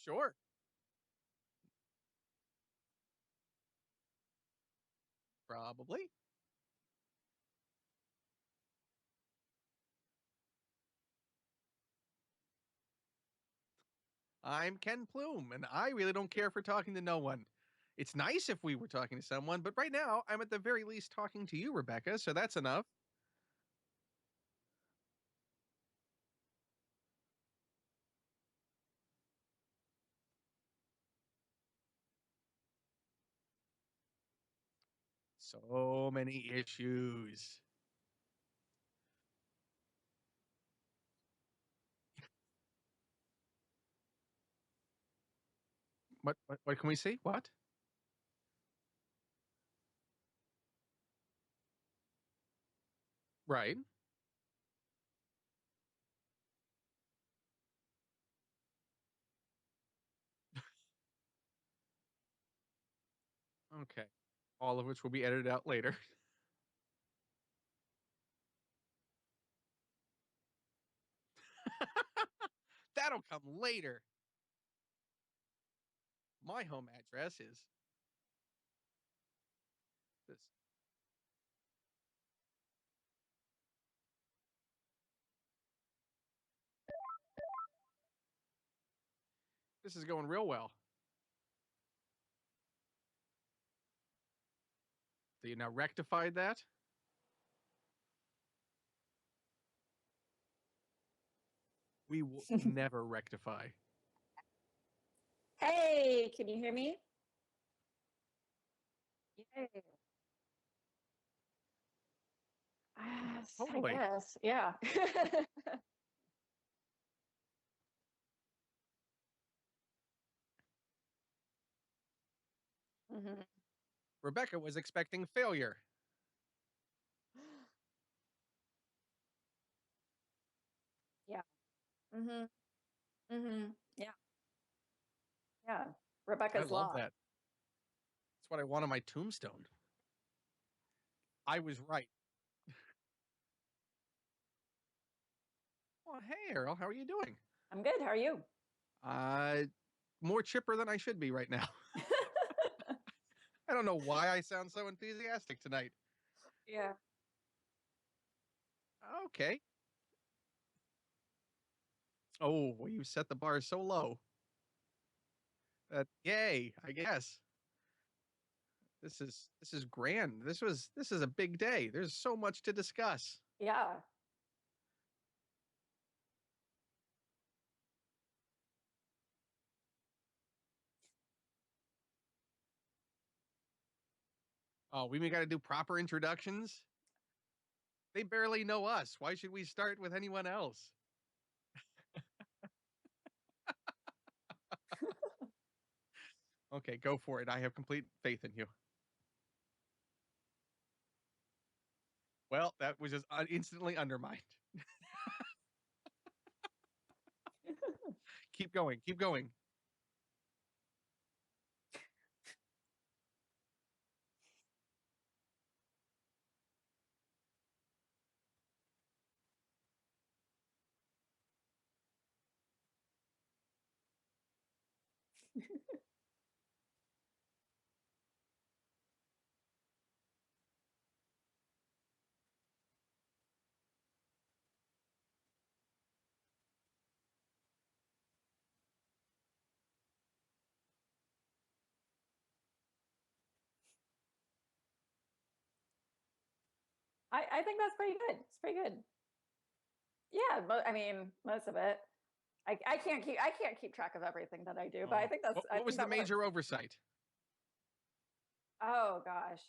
sure. Probably. I'm Ken Plume, and I really don't care for talking to no one. It's nice if we were talking to someone, but right now I'm at the very least talking to you, Rebecca, so that's enough. So many issues. What can we see? What? Right. Okay. All of which will be edited out later. That'll come later. My home address is this. This is going real well. So you now rectified that? We will never rectify. Hey, can you hear me? Yay. I Totally. guess, yeah. hmm Rebecca was expecting failure. Yeah. hmm Yeah. Yeah. I Rebecca's love Law. that. That's what I want on my tombstone. I was right. Well, hey, Earl, how are you doing? I'm good. How are you? Uh, more chipper than I should be right now. I don't know why I sound so enthusiastic tonight. Yeah. Okay. Oh, well, you set the bar so low. Yay, I guess. This is grand. This is a big day. There's so much to discuss. Yeah. Oh, we got to do proper introductions. They barely know us. Why should we start with anyone else? Okay, go for it. I have complete faith in you. Well, that was just instantly undermined. Keep going. Keep going. I think that's pretty good. It's pretty good. Yeah, I mean, most of it. I can't keep track of everything that I do, but Oh, I what think was the that major works. oversight? Oh gosh.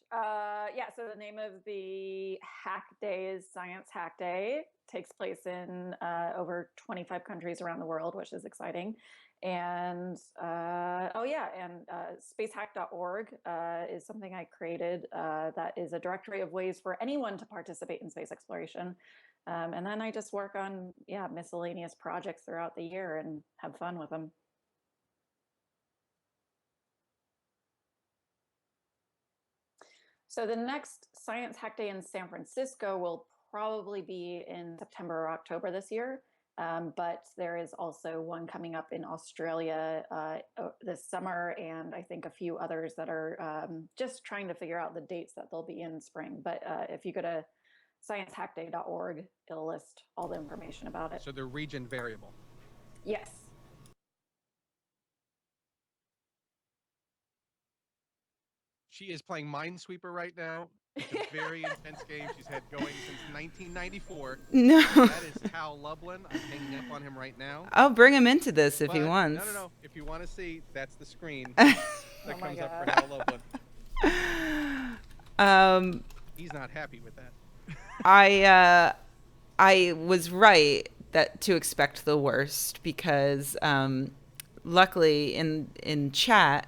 Yeah, so the name of the hack day is Science Hack Day. Takes place in over 25 countries around the world, which is exciting. And oh yeah, and spacehack.org is something I created that is a directory of ways for anyone to participate in space exploration. And then I just work on, yeah, miscellaneous projects throughout the year and have fun with them. So the next Science Hack Day in San Francisco will probably be in September or October this year. But there is also one coming up in Australia this summer, and I think a few others that are just trying to figure out the dates that they'll be in spring. But if you go to sciencehackday.org, it'll list all the information about it. So they're region variable. Yes. She is playing Minesweeper right now. It's a very intense game she's had going since 1994. No. That is Hal Lublin. I'm hanging up on him right now. I'll bring him into this if he But wants. no. If you want to see, that's the screen Oh that my comes up for God. Hal Lublin. Um, He's not happy with that. I was right that to expect the worst because luckily in chat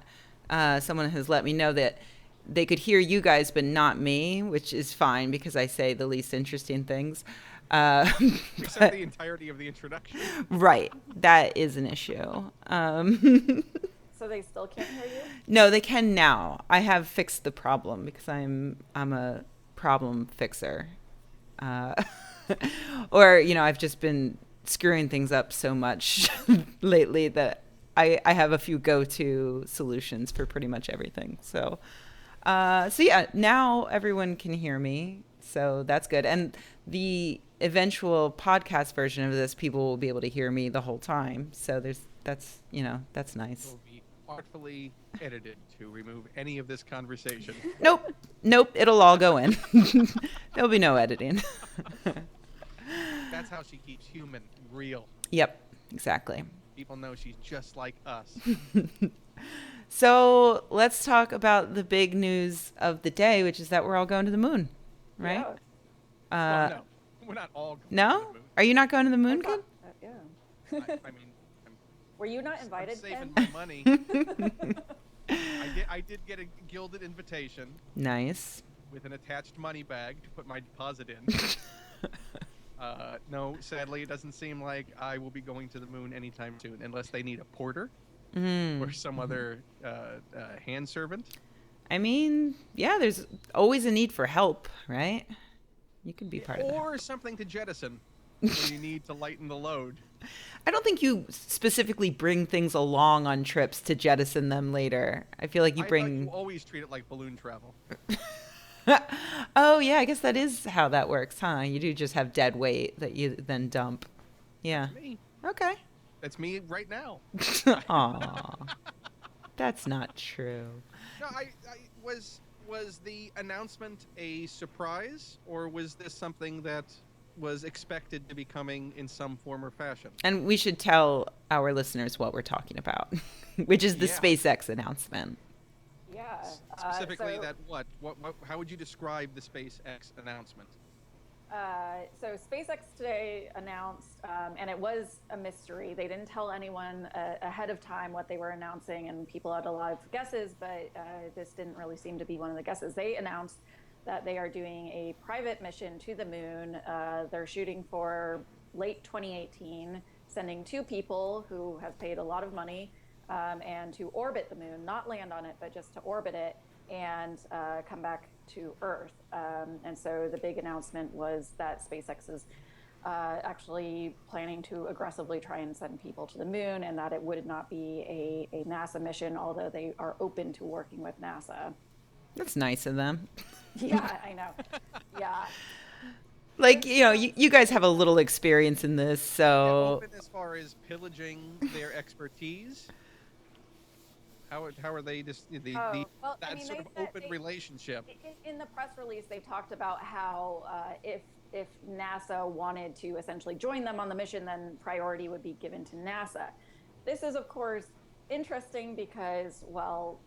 someone has let me know that they could hear you guys but not me, which is fine because I say the least interesting things. Except the entirety of the introduction. Right, that is an issue. So they still can't hear you? No, they can now. I have fixed the problem because I'm a problem fixer. Uh, or, I've just been screwing things up so much lately that I have a few go-to solutions for pretty much everything. So yeah, now everyone can hear me. So that's good. And the eventual podcast version of this, people will be able to hear me the whole time. So that's nice. Will be artfully edited to remove any of this conversation. Nope. It'll all go in. There'll be no editing. That's how she keeps human real. Yep, exactly. People know she's just like us. So let's talk about the big news of the day, which is that we're all going to the moon, right? Yeah. Well, no, we're not all going No? to the moon. Are you not going to the moon, I kid? thought that, yeah. I mean, Were you not I'm invited, saving Ken? my money. I did get a gilded invitation Nice. with an attached money bag to put my deposit in. No, sadly, it doesn't seem like I will be going to the moon anytime soon, unless they need a porter or some other hand servant. I mean, yeah, there's always a need for help, right? You could be part of that. Or something to jettison when you need to lighten the load. I don't think you specifically bring things along on trips to jettison them later. I feel like you I thought bring. you always treat it like balloon travel. Oh, yeah, I guess that is how that works, huh? You do just have dead weight that you then dump. Yeah. Me. Okay. That's me right now. Aw. That's not true. No, was the announcement a surprise, or was this something that was expected to be coming in some form or fashion? And we should tell our listeners what we're talking about, which is the Yeah. SpaceX announcement. Yeah. Specifically, so, that what? How would you describe the SpaceX announcement? So SpaceX today announced, and it was a mystery. They didn't tell anyone ahead of time what they were announcing, and people had a lot of guesses, but this didn't really seem to be one of the guesses. They announced that they are doing a private mission to the moon. They're shooting for late 2018, sending 2 people who have paid a lot of money and to orbit the moon, not land on it, but just to orbit it and come back to Earth. And so the big announcement was that SpaceX is actually planning to aggressively try and send people to the moon, and that it would not be a NASA mission, although they are open to working with NASA. That's nice of them. Yeah, I know. Yeah. Like, you guys have a little experience in this, so. Open as far as pillaging their expertise. How are they just Well, that I mean, sort of open relationship? In the press release, they talked about how if NASA wanted to essentially join them on the mission, then priority would be given to NASA. This is, of course, interesting because, well,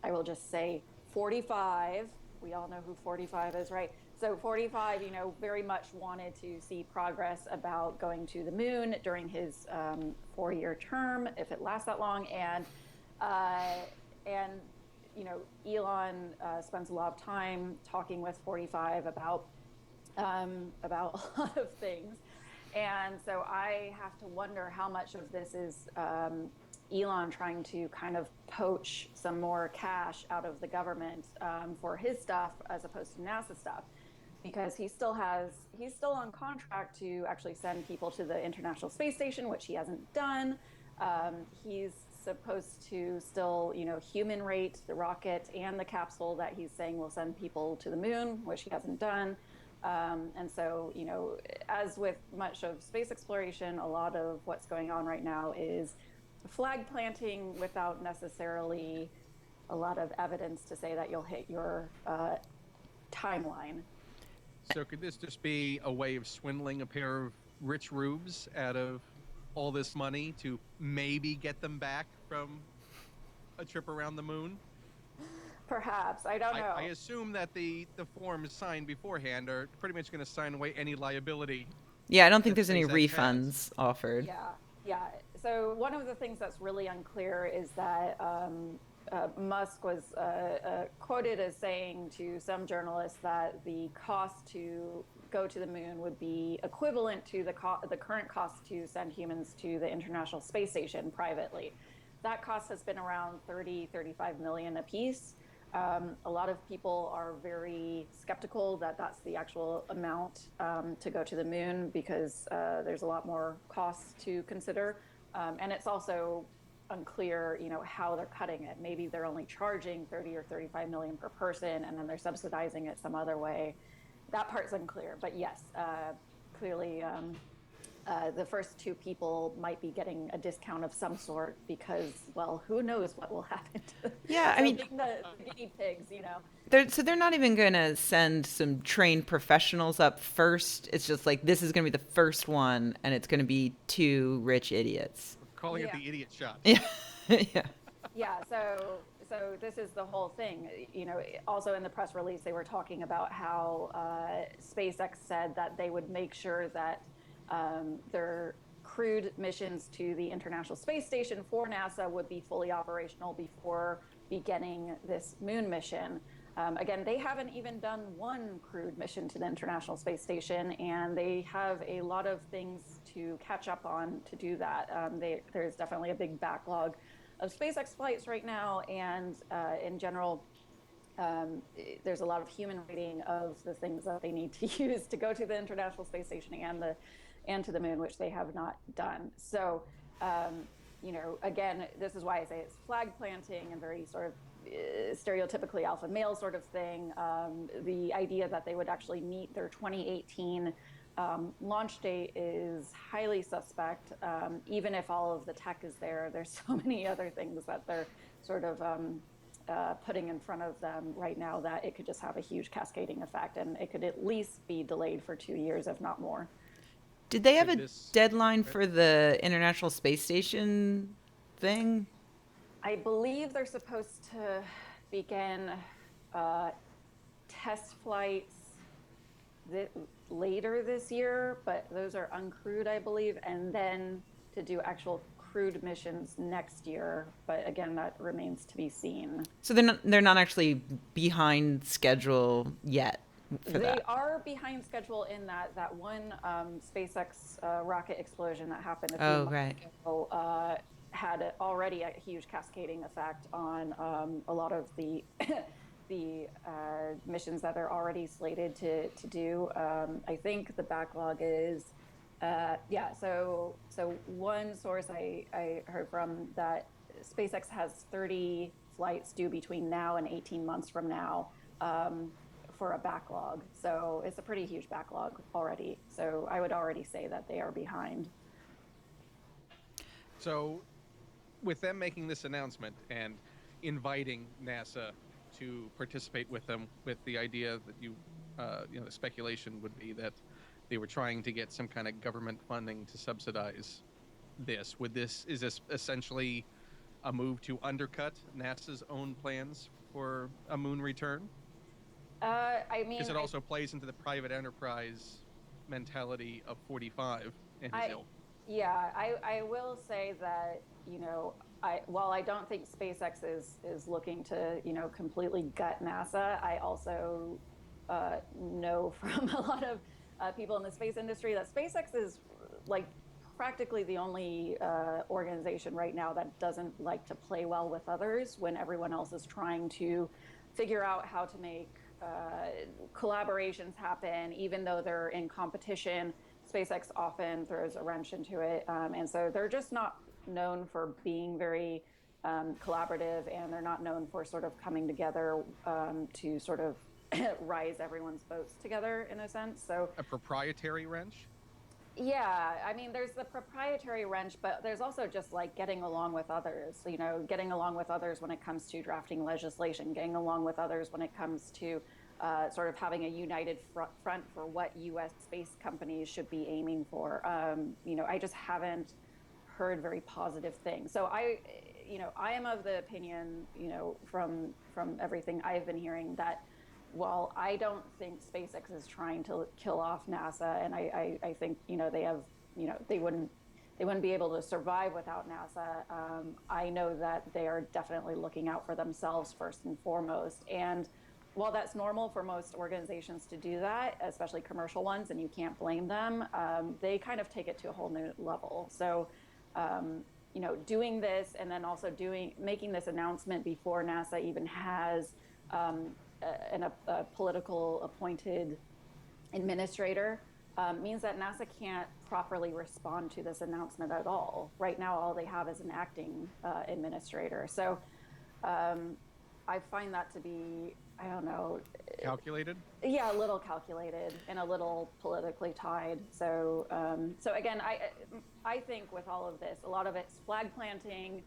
I will just say 45. We all know who 45 is, right? So 45, very much wanted to see progress about going to the moon during his 4-year term, if it lasts that long, and Elon spends a lot of time talking with 45 about a lot of things. And so I have to wonder how much of this is Elon trying to kind of poach some more cash out of the government for his stuff as opposed to NASA stuff. because he's still on contract to actually send people to the International Space Station, which he hasn't done. He's supposed to still, human rate the rocket and the capsule that he's saying will send people to the moon, which he hasn't done. And so, as with much of space exploration, a lot of what's going on right now is flag planting without necessarily a lot of evidence to say that you'll hit your timeline. So could this just be a way of swindling a pair of rich rubes out of all this money to maybe get them back from a trip around the moon? Perhaps. I don't know. I assume that the forms signed beforehand are pretty much going to sign away any liability. Yeah, I don't think there's any SpaceX refunds has. offered. Yeah. So one of the things that's really unclear is that Musk was quoted as saying to some journalists that the cost to go to the moon would be equivalent to the current cost to send humans to the International Space Station privately. That cost has been around 35 million a piece. A lot of people are very skeptical that that's the actual amount to go to the moon, because there's a lot more costs to consider. And it's also unclear, how they're cutting it. Maybe they're only charging 30 or 35 million per person, and then they're subsidizing it some other way. That part's unclear. But yes, clearly the first two people might be getting a discount of some sort because, well, who knows what will happen to them. Yeah, I mean, the guinea pigs, They're not even going to send some trained professionals up first. It's just like, this is going to be the first one, and it's going to be two rich idiots. We're calling it the idiot shot. Yeah. Yeah. Yeah, so this is the whole thing. Also in the press release, they were talking about how SpaceX said that they would make sure that their crewed missions to the International Space Station for NASA would be fully operational before beginning this moon mission. Again, they haven't even done one crewed mission to the International Space Station, and they have a lot of things to catch up on to do that. There's definitely a big backlog of SpaceX flights right now, and in general, there's a lot of human rating of the things that they need to use to go to the International Space Station and to the moon, which they have not done. So, again, this is why I say it's flag planting and very sort of stereotypically alpha male sort of thing. The idea that they would actually meet their 2018 launch date is highly suspect. Even if all of the tech is there, there's so many other things that they're sort of putting in front of them right now that it could just have a huge cascading effect, and it could at least be delayed for 2 years, if not more. Did they have a deadline for the International Space Station thing? I believe they're supposed to begin test flights later this year, but those are uncrewed, I believe, and then to do actual crewed missions next year. But again, that remains to be seen. So they're not actually behind schedule yet. They are behind schedule in that one SpaceX rocket explosion that happened a few months ago had already a huge cascading effect on a lot of the the missions that they're already slated to do. I think the backlog is, so one source I heard from that SpaceX has 30 flights due between now and 18 months from now. For a backlog. So it's a pretty huge backlog already. So I would already say that they are behind. So with them making this announcement and inviting NASA to participate with them, with the idea that the speculation would be that they were trying to get some kind of government funding to subsidize this. Is this essentially a move to undercut NASA's own plans for a moon return? I mean, because it also plays into the private enterprise mentality of 45 and his ilk. Yeah, I will say that, while I don't think SpaceX is looking to, completely gut NASA, I also know from a lot of people in the space industry that SpaceX is like practically the only organization right now that doesn't like to play well with others when everyone else is trying to figure out how to make collaborations happen, even though they're in competition. SpaceX often throws a wrench into it. And so they're just not known for being very collaborative, and they're not known for sort of coming together to sort of rise everyone's boats together in a sense. So A proprietary wrench? yeah, I mean, there's the proprietary wrench, but there's also just like getting along with others, getting along with others when it comes to drafting legislation, getting along with others when it comes to sort of having a united front for what US space companies should be aiming for. I just haven't heard very positive things. So I am of the opinion, from everything I've been hearing, that while I don't think SpaceX is trying to kill off NASA, and I think they have they wouldn't be able to survive without NASA. I know that they are definitely looking out for themselves first and foremost. And while that's normal for most organizations to do that, especially commercial ones, and you can't blame them, they kind of take it to a whole new level. So, doing this and then also making this announcement before NASA even has a political appointed administrator means that NASA can't properly respond to this announcement at all. Right now, all they have is an acting administrator. So I find that to be, I don't know. Calculated? Yeah, a little calculated and a little politically tied. So, so again, I think with all of this, a lot of it's flag planting,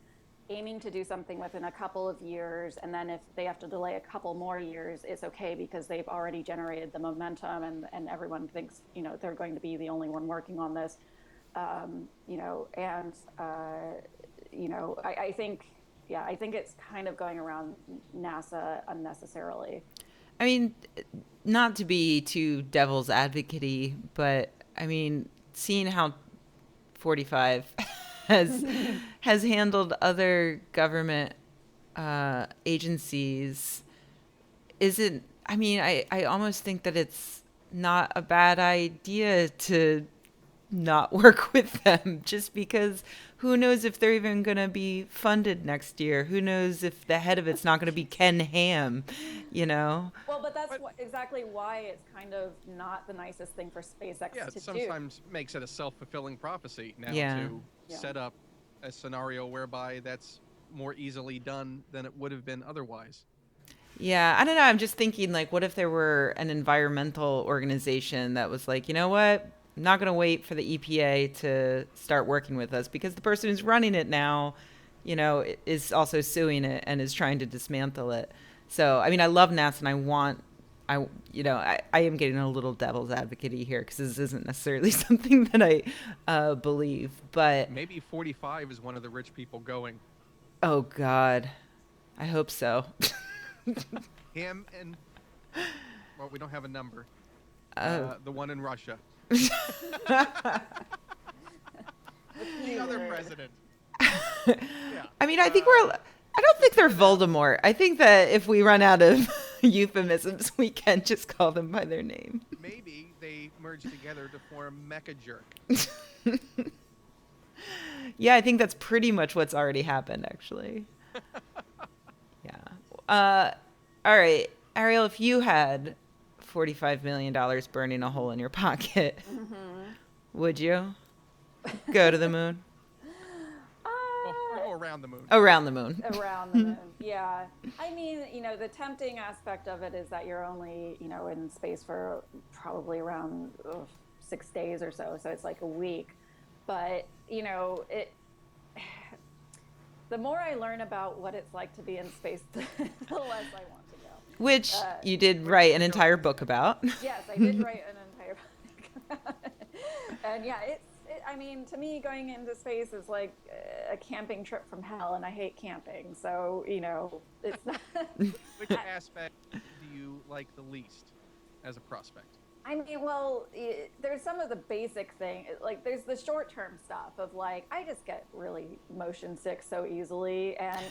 aiming to do something within a couple of years, and then if they have to delay a couple more years, it's okay because they've already generated the momentum, and everyone thinks they're going to be the only one working on this. I think it's kind of going around NASA unnecessarily. I mean, not to be too devil's advocate-y, but I mean, seeing how 45 has has handled other government agencies, isn't, I mean, I almost think that it's not a bad idea to not work with them, just because who knows if they're even going to be funded next year? Who knows if the head of it's not going to be Ken Ham, you know? Well, but that's exactly why it's kind of not the nicest thing for SpaceX Yeah, to it sometimes makes it a self-fulfilling prophecy now to Yeah. set up a scenario whereby that's more easily done than it would have been otherwise. Yeah, I don't know. I'm just thinking, like, what if there were an environmental organization that was like, you know what? I'm not going to wait for the EPA to start working with us because the person who's running it now, is also suing it and is trying to dismantle it. So, I mean, I love NASA and I am getting a little devil's advocate here because this isn't necessarily something that I believe, but Maybe 45 is one of the rich people going. oh God, I hope so. Him and, well, we don't have a number. Oh. The one in Russia. do. The other president. Yeah. I mean, I don't think they're Voldemort. I think that if we run out of euphemisms, we can just call them by their name. Maybe they merged together to form Mecha Jerk. Yeah, I think that's pretty much what's already happened, actually. Yeah. All right, Ariel, if you had $45 million burning a hole in your pocket, would you go to the moon? Or go around the moon. Around the moon. Around the moon, yeah. I mean, the tempting aspect of it is that you're only, in space for probably around 6 days or so. So it's like a week. But, the more I learn about what it's like to be in space, the less I want to go. Which you did write an entire book about. Yes, I did write an entire book. And yeah, I mean, to me, going into space is like a camping trip from hell, and I hate camping. So, it's not. Which aspect do you like the least as a prospect? I mean, well, there's some of the basic thing. Like, there's the short-term stuff of like, I just get really motion sick so easily, and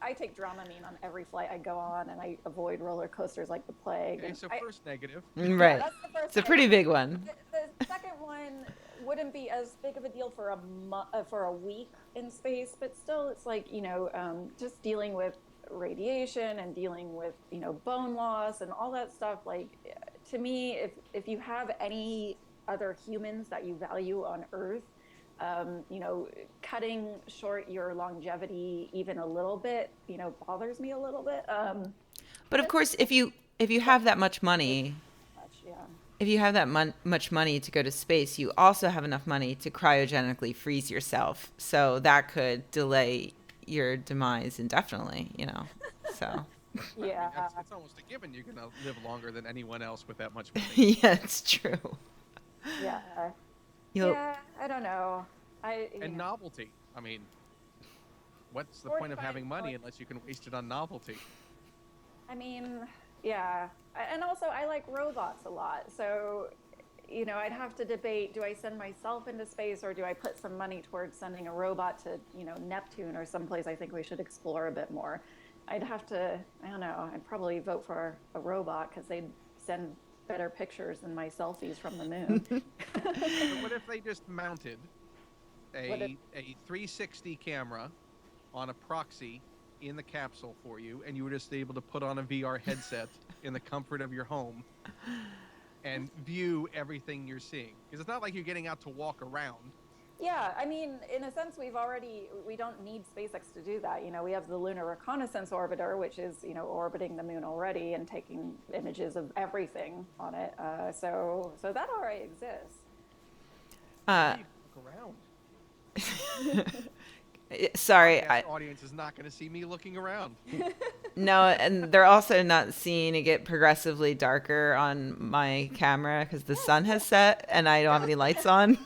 I take Dramamine on every flight I go on, and I avoid roller coasters like the plague. Okay, and so first negative. Right. That's the first It's a pretty big one. The second one wouldn't be as big of a deal for a week in space, but still, it's like just dealing with radiation and dealing with, bone loss and all that stuff. Like, to me, if you have any other humans that you value on Earth, cutting short your longevity even a little bit, bothers me a little bit. But of course, if you have that much money, Yeah. if you have that much money to go to space, you also have enough money to cryogenically freeze yourself. So that could delay your demise indefinitely, So Yeah. I mean, it's almost a given you're gonna live longer than anyone else with that much money. yeah, it's true. Yeah. You'll, Yeah. I don't know. And novelty. I mean, what's the point of 45 having money million. unless you can waste it on novelty? I mean, yeah. And also, I like robots a lot. So, I'd have to debate, do I send myself into space or do I put some money towards sending a robot to, Neptune or someplace I think we should explore a bit more? I'd have to, I don't know, I'd probably vote for a robot because they'd send better pictures than my selfies from the moon. So what if they just mounted What if, a 360 camera on a proxy in the capsule for you, and you were just able to put on a VR headset in the comfort of your home and view everything you're seeing? Because it's not like you're getting out to walk around. yeah, I mean, in a sense, we don't need SpaceX to do that. We have the Lunar Reconnaissance Orbiter, which is, orbiting the moon already and taking images of everything on it. So that already exists. uh, How do you walk around? sorry, The audience is not going to see me looking around. no, and they're also not seeing it get progressively darker on my camera because the sun has set and I don't have any lights on.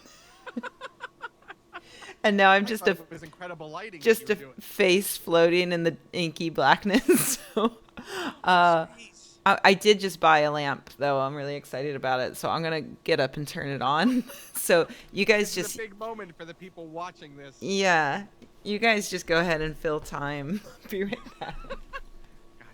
And now I'm I just thought it was incredible lighting that just you a were doing. face floating in the inky blackness. So, Space. I did just buy a lamp though. I'm really excited about it. So I'm gonna get up and turn it on. So you guys This is just a big moment for the people watching this. yeah, you guys just go ahead and fill time. Be right back. Gosh,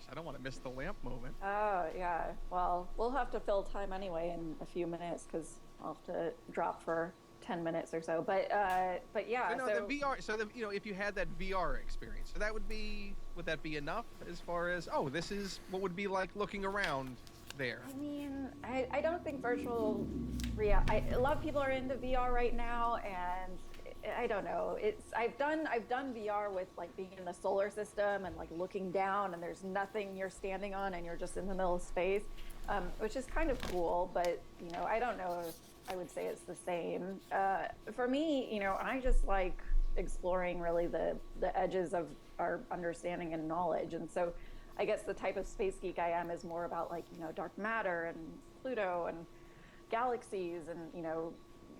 I don't want to miss the lamp moment. Oh, yeah. Well, we'll have to fill time anyway in a few minutes because I'll have to drop for 10 minutes or so. But yeah. So no, So the VR. So if you had that VR experience, so would that be enough as far as this is what would be like looking around there? I mean, I don't think virtual reality. A lot of people are into VR right now, and I don't know. I've done VR with like being in the solar system and like looking down, and there's nothing you're standing on, and you're just in the middle of space, which is kind of cool. But I don't know if I would say it's the same. For me, I just like exploring really the edges of our understanding and knowledge, and so I guess the type of space geek I am is more about like, dark matter and Pluto and galaxies and,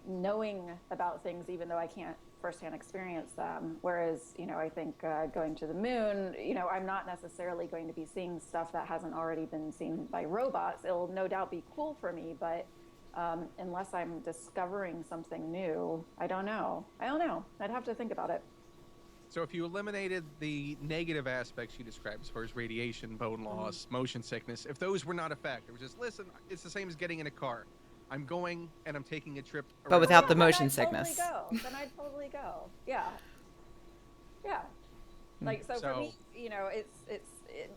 knowing about things even though I can't firsthand experience them. Whereas, I think going to the moon, I'm not necessarily going to be seeing stuff that hasn't already been seen by robots. It'll no doubt be cool for me, but unless I'm discovering something new, I don't know. I'd have to think about it. So if you eliminated the negative aspects you described as far as radiation, bone loss, motion sickness, if those were not a factor, it was just listen, it's the same as getting in a car. I'm going and I'm taking a trip around. But without the Then motion I'd sickness. Then I'd totally go. Yeah. Yeah. Like, so for me,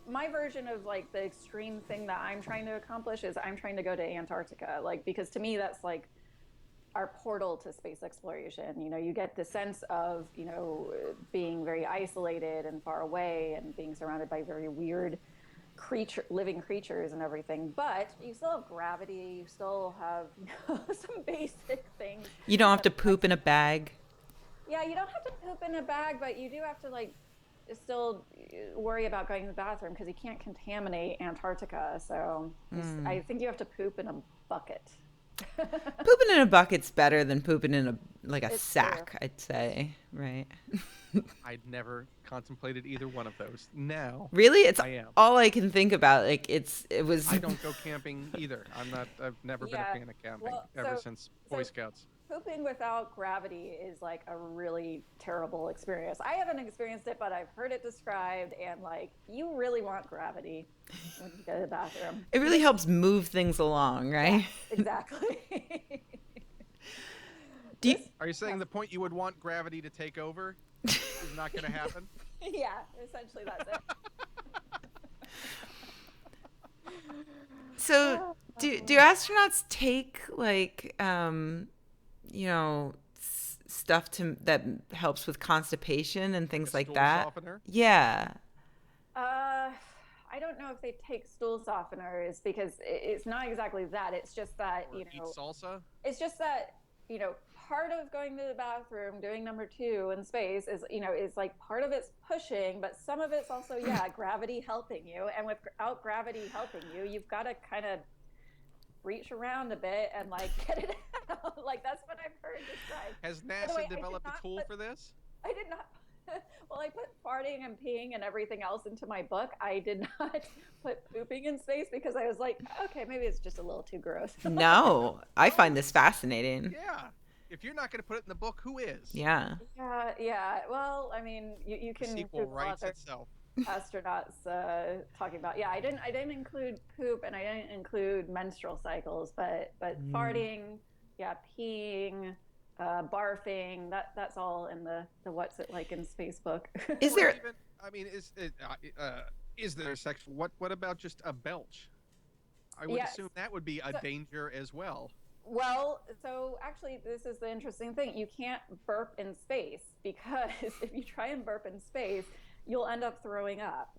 my version of like the extreme thing that I'm trying to accomplish is I'm trying to go to Antarctica. Like, because to me, that's like our portal to space exploration. You get the sense of, being very isolated and far away and being surrounded by very weird living creatures and everything, but you still have gravity, you still have some basic things. You don't have to poop in a bag. Yeah, you don't have to poop in a bag, but you do have to like still worry about going to the bathroom because you can't contaminate Antarctica. So I think you have to poop in a bucket. Pooping in a bucket's better than pooping in a It's sack, true. I'd say, right? I'd never contemplated either one of those. Now, Really, it's I am. all I can think about. Like it was. I don't go camping either. I've never been a Yeah, fan of camping well, ever so- since Boy Scouts. Pooping without gravity is like a really terrible experience. I haven't experienced it, but I've heard it described, and like you really want gravity when you go to the bathroom. It really helps move things along, right? Exactly. Do you, Are you saying the point you would want gravity to take over is not going to happen? Yeah, essentially that's it. So do astronauts take like stuff to that helps with constipation and Like a things like stool that? softener. Yeah. Uh, I don't know if they take stool softeners because it's not exactly that. It's just that, Or eat salsa. it's just that, part of going to the bathroom, doing number two in space is like part of it's pushing, but some of it's also, yeah, gravity helping you. And without gravity helping you, you've got to kind of reach around a bit and like get it out. Like that's what I've heard described. Has By the NASA way, developed a tool for this? I did not. Well, I put farting and peeing and everything else into my book. I did not put pooping in space because I was like, okay, maybe it's just a little too gross. No, I Oh, find this fascinating. yeah. If you're not going to put it in the book, who is? Yeah. Yeah, yeah. Well, I mean, you The can sequel Google writes other itself. astronauts talking about. Yeah, I didn't include poop and I didn't include menstrual cycles, but farting, yeah, peeing, barfing. That's all in the What's It Like in Space book. Is Or there even, I mean, is there sex? What about just a belch? I would Yes. assume that would be a So- danger as well. Well, so actually, this is the interesting thing. You can't burp in space because if you try and burp in space, you'll end up throwing up.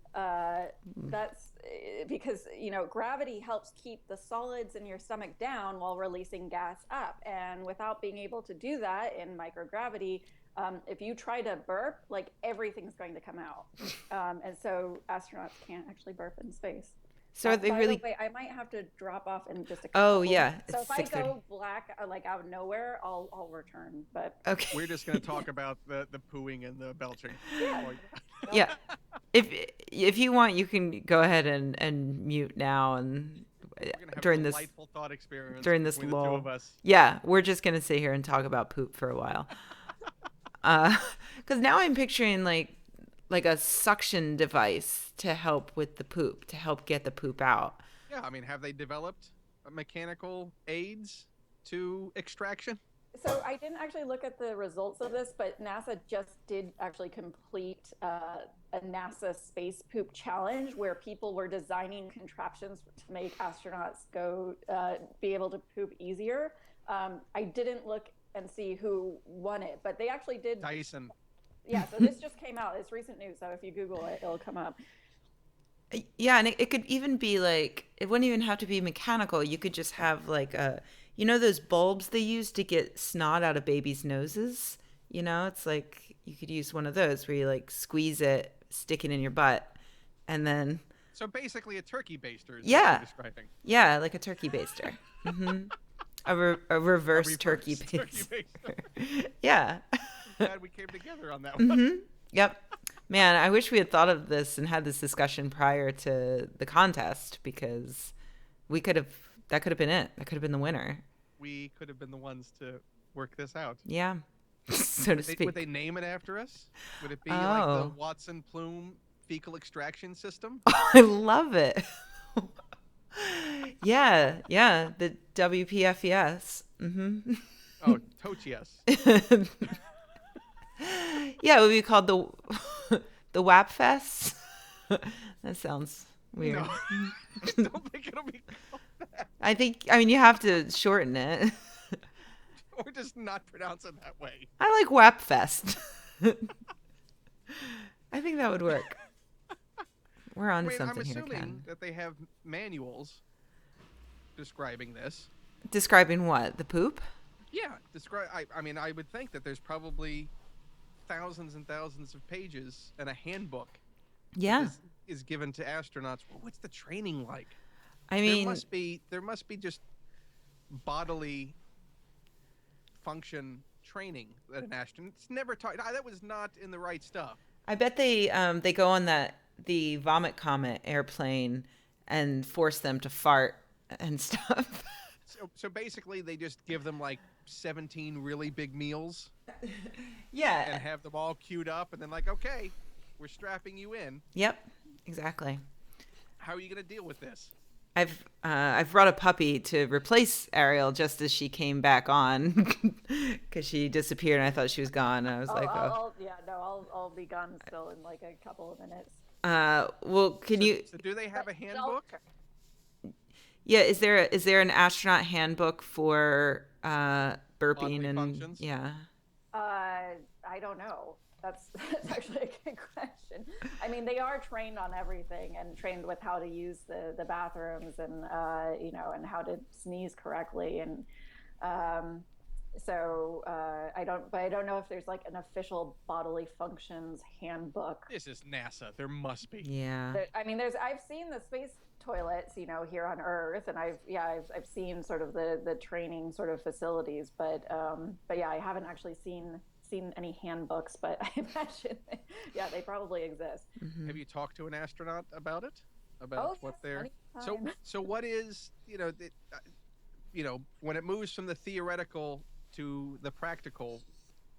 That's because, gravity helps keep the solids in your stomach down while releasing gas up. And without being able to do that in microgravity, if you try to burp, like everything's going to come out. And so astronauts can't actually burp in space. so are they By really the way, I might have to drop off in just a Oh couple. yeah, So it's if I 6:30. go black, like out of nowhere, I'll return. But Okay. We're just going to talk about the pooing and the belching. Yeah. Oh, Yeah. If you want, you can go ahead and mute now and We're going to have during a this delightful thought experience during this between the two lull. of us. Yeah, we're just gonna sit here and talk about poop for a while. Because now I'm picturing like a suction device to help with the poop, to help get the poop out. Yeah, I mean, have they developed mechanical aids to extraction? so I didn't actually look at the results of this, but NASA just did actually complete a NASA space poop challenge where people were designing contraptions to make astronauts go be able to poop easier. I didn't look and see who won it, but they actually did. Dyson. Yeah, so this just came out. It's recent news, so if you Google it, it'll come up. Yeah, and it could even be like, it wouldn't even have to be mechanical. You could just have like those bulbs they use to get snot out of babies' noses? It's like you could use one of those where you like squeeze it, stick it in your butt, and then, So basically a turkey baster is what Yeah. you're describing. yeah, like a turkey baster. A reverse turkey turkey baster. baster. Yeah. Glad we came together on that one. Yep. Man, I wish we had thought of this and had this discussion prior to the contest because that could have been it. That could have been the winner. We could have been the ones to work this out. Yeah. So to speak. Would they name it after us? Would it be like the Oh. Watson Plume fecal extraction system? I love it. Yeah, the WPFES. Oh, Tochias. Yeah, it would be called the WAP Fest. That sounds weird. No, I don't think it'll be called that. I mean, you have to shorten it. Or just not pronounce it that way. I like WAP Fest. I think that would work. We're on to Wait, something I'm here, assuming Ken. that they have manuals describing this. Describing what? The poop? Yeah, I mean, I would think that there's probably thousands and thousands of pages and a handbook Yeah. is given to astronauts. Well, what's the training like? I mean, there must be just bodily function training that an astronaut's never taught. That was not in the right stuff. I bet they go on the Vomit Comet airplane and force them to fart and stuff. So basically, they just give them like 17 really big meals Yeah. and have them all queued up, and then like, okay, we're strapping you in. Yep. Exactly. How are you going to deal with this? I've brought a puppy to replace Ariel just as she came back on because she disappeared and I thought she was gone. And I was like, oh. I'll be gone still in like a couple of minutes. Well, can you? So do they have a handbook? Yeah, is there an astronaut handbook for burping Bodily and functions. yeah. I don't know. That's actually a good question. I mean, they are trained on everything and trained with how to use the bathrooms and and how to sneeze correctly and um, I don't know if there's like an official bodily functions handbook. This is NASA. There must be. Yeah. I mean, I've seen the space toilets, here on Earth, and I've seen sort of the training sort of facilities, but yeah, I haven't actually seen any handbooks, but I imagine, yeah, they probably exist. Hmm. Have you talked to an astronaut about it? About Oh what yes, they're many so times. so what is when it moves from the theoretical to the practical,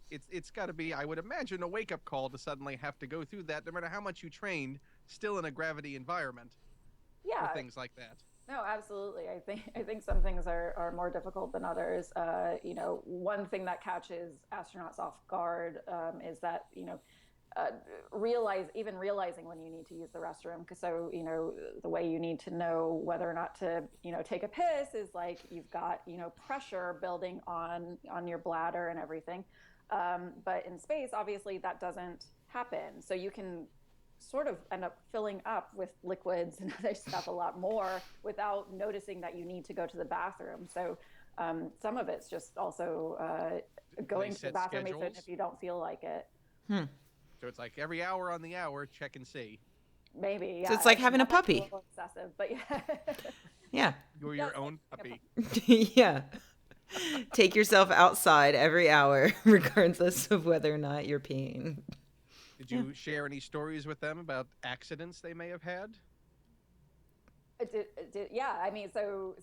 it's got to be, I would imagine, a wake up call to suddenly have to go through that, no matter how much you trained, still in a gravity environment for Yeah, things like that. no, absolutely. I think some things are more difficult than others. One thing that catches astronauts off guard is that uh, realizing when you need to use the restroom. Because so the way you need to know whether or not to take a piss is like you've got pressure building on your bladder and everything. But in space, obviously, that doesn't happen. So you can sort of end up filling up with liquids and other stuff a lot more without noticing that you need to go to the bathroom. So some of it's just also Do they going to the set bathroom even schedules? if you don't feel like it. Hmm. So it's like every hour on the hour, check and see. Maybe, So yeah. it's like I mean, having a that might be a puppy. little excessive, but yeah. Yeah. You're Yes, your like own having puppy. Yeah. Take yourself outside every hour, regardless of whether or not you're peeing. Did Yeah. you share any stories with them about accidents they may have had? Yeah, I mean, so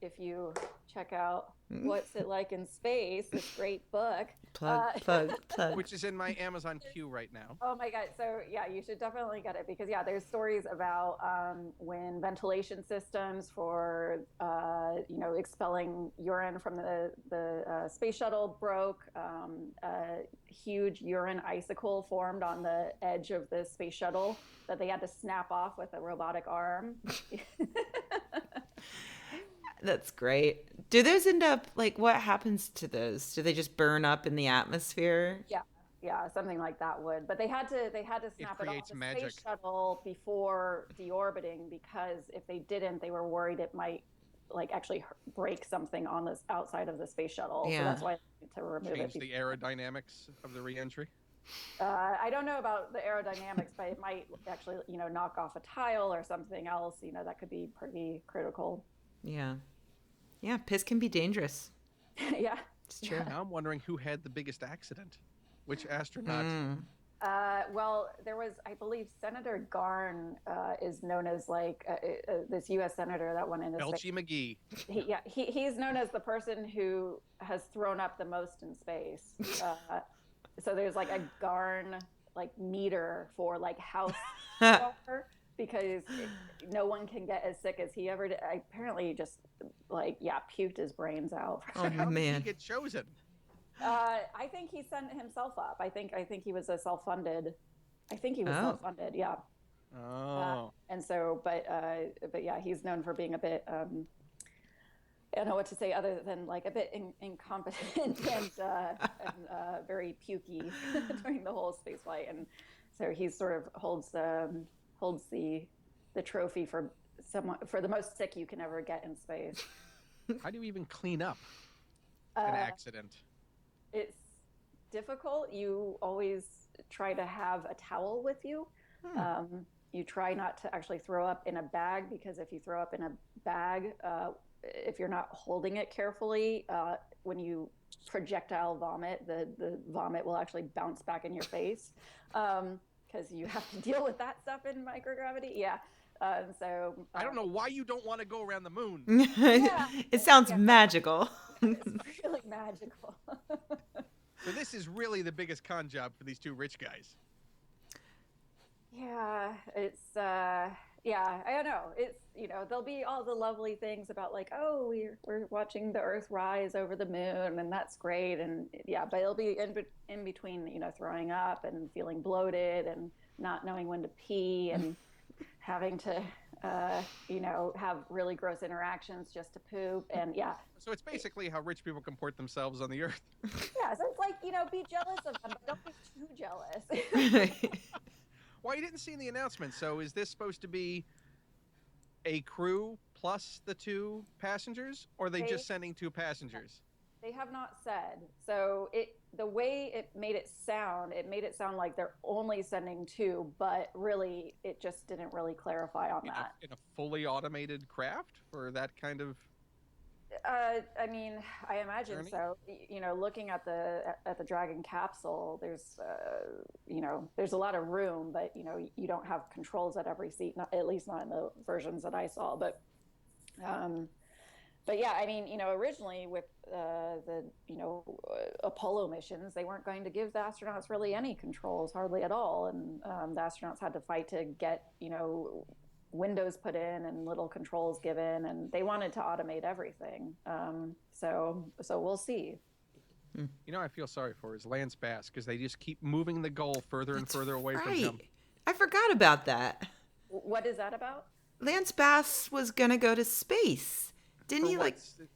if you check out Mm. What's It Like in Space, this great book. Plug, Uh, plug, plug. Which is in my Amazon queue right now. oh my God. So yeah, you should definitely get it because yeah, there's stories about when ventilation systems for expelling urine from the space shuttle broke. A huge urine icicle formed on the edge of the space shuttle that they had to snap off with a robotic arm. That's great. Do those end up like what happens to those? Do they just burn up in the atmosphere? Yeah, yeah, something like that would. But they had to It snap it off creates the space magic. shuttle before deorbiting because if they didn't, they were worried it might like actually break something on the outside of the space shuttle. So Yeah. that's why they need to remove it Change the before. aerodynamics of the reentry. I don't know about the aerodynamics, but it might actually knock off a tile or something else. That could be pretty critical. Yeah. Yeah, piss can be dangerous. Yeah. It's true. Now I'm wondering who had the biggest accident. Which astronaut? Mm. Well, there was, I believe, Senator Garn is known as like this U.S. senator that went into space. Elchie McGee. He's known as the person who has thrown up the most in space. So there's like a Garn like meter for like house water because no one can get as sick as he ever did. Apparently, he just like puked his brains out. Oh How did he man. get chosen? I think he sent himself up. I think he was a self-funded. I think he was Oh. self-funded. Yeah. Oh. And so, but yeah, he's known for being a bit. I don't know what to say other than like a bit incompetent and very pukey during the whole space flight, and so he sort of holds the trophy for the most sick you can ever get in space. How do you even clean up an accident? It's difficult. You always try to have a towel with you. You try not to actually throw up in a bag because if you throw up in a bag, if you're not holding it carefully, when you projectile vomit, the vomit will actually bounce back in your face because you have to deal with that stuff in microgravity. Yeah. So I don't know why you don't want to go around the moon. Yeah. It sounds Yeah. magical. It's really magical. So this is really the biggest con job for these two rich guys. Yeah, it's yeah, I don't know. It's there'll be all the lovely things about like, oh, we're watching the Earth rise over the moon, and that's great, and yeah, but it'll be in between, throwing up and feeling bloated and not knowing when to pee and having to have really gross interactions just to poop. And yeah, So it's basically how rich people comport themselves on the earth. yeah. So it's like, be jealous of them, but don't be too jealous. Well, you didn't see the announcement. So is this supposed to be a crew plus the 2 passengers, or are they just sending 2 passengers? They have not said. So the way it made it sound like they're only sending 2, but really it just didn't really clarify on that. In a fully automated craft for that kind of I mean, I imagine journey? so. Looking at the Dragon capsule, there's a lot of room, but you don't have controls at every seat, at least not in the versions that I saw. But yeah, I mean, originally with the Apollo missions, they weren't going to give the astronauts really any controls, hardly at all, and the astronauts had to fight to get windows put in and little controls given, and they wanted to automate everything. So we'll see. I feel sorry for is Lance Bass, because they just keep moving the goal further and further away from Right. him. I forgot about that. What is that about? Lance Bass was gonna go to space. Didn't he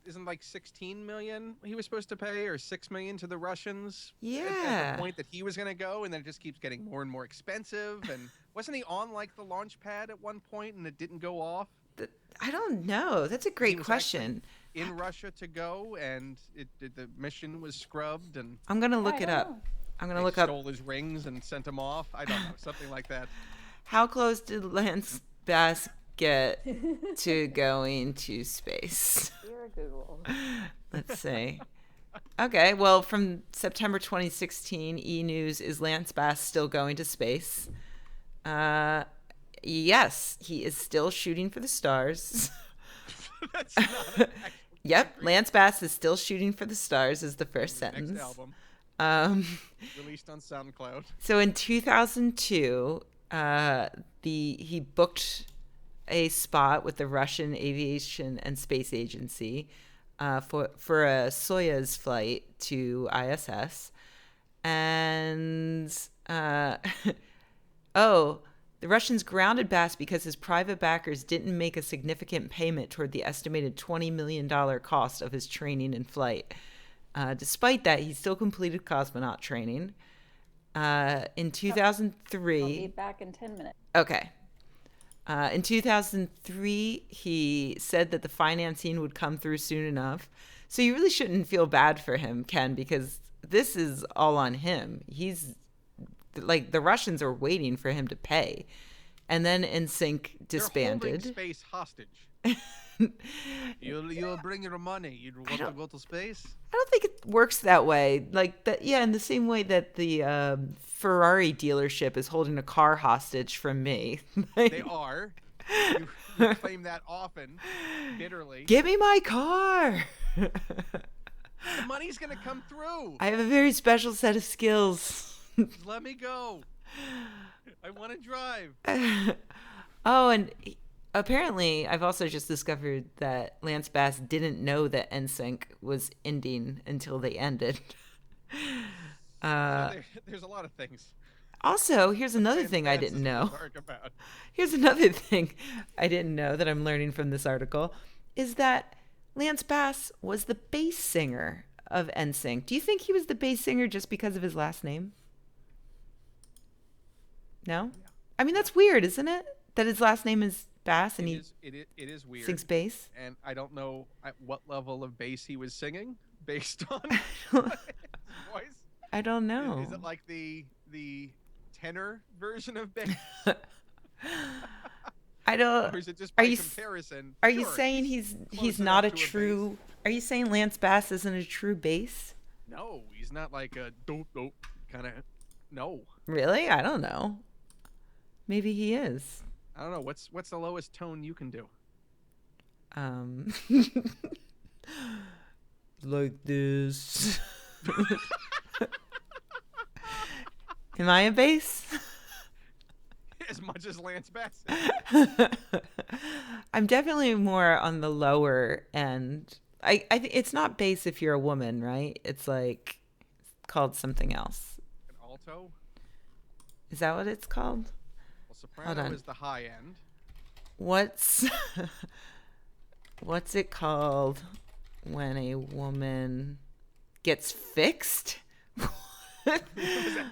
Isn't like 16 million he was supposed to pay, or 6 million to the Russians? Yeah. At the point that he was going to go, and then it just keeps getting more and more expensive. And wasn't he on like the launch pad at one point and it didn't go off? I don't know. That's a great question. In Russia to go, and the mission was scrubbed, and I'm gonna look it up. I'm gonna look up. Stole his rings and sent him off. I don't know, something like that. How close did Lance Bass get to going to space? You're a Google. Let's see. Okay, well, from September 2016, E! News, is Lance Bass still going to space? Yes, he is still shooting for the stars. That's not an Yep, Lance Bass is still shooting for the stars is the first sentence. Next album. Released on SoundCloud. So in 2002, he booked a spot with the Russian Aviation and Space Agency for a Soyuz flight to ISS. And the Russians grounded Bass because his private backers didn't make a significant payment toward the estimated $20 million cost of his training and flight. Despite that, he still completed cosmonaut training. In 2003... I'll be back in 10 minutes. Okay. In 2003, he said that the financing would come through soon enough. So you really shouldn't feel bad for him, Ken, because this is all on him. He's like, the Russians are waiting for him to pay. And then NSYNC disbanded. They're holding space hostage. You'll bring your money. You want to go to space? I don't think it works that way. Like that, yeah. In the same way that the Ferrari dealership is holding a car hostage from me. They are. You claim that often, bitterly. Give me my car. The money's gonna come through. I have a very special set of skills. Let me go. I want to drive. Oh, and apparently, I've also just discovered that Lance Bass didn't know that NSYNC was ending until they ended. There's a lot of things. Also, here's another thing I didn't know. Here's another thing I didn't know that I'm learning from this article is that Lance Bass was the bass singer of NSYNC. Do you think he was the bass singer just because of his last name? No? Yeah. I mean, that's weird, isn't it? That his last name is Bass and it is weird. Sings bass. And I don't know at what level of bass he was singing based on his voice. I don't know. Is it like the tenor version of bass? I don't. Or is it just by comparison? Are you saying he's not a true? Are you saying Lance Bass isn't a true bass? No, he's not like a dope kind of. No. Really? I don't know. Maybe he is. I don't know. What's the lowest tone you can do? Like this. Am I a bass? As much as Lance Bass. I'm definitely more on the lower end. I think it's not bass if you're a woman, right? It's like called something else. An alto? Is that what it's called? Well, soprano is the high end. What's what's it called when a woman gets fixed? Was that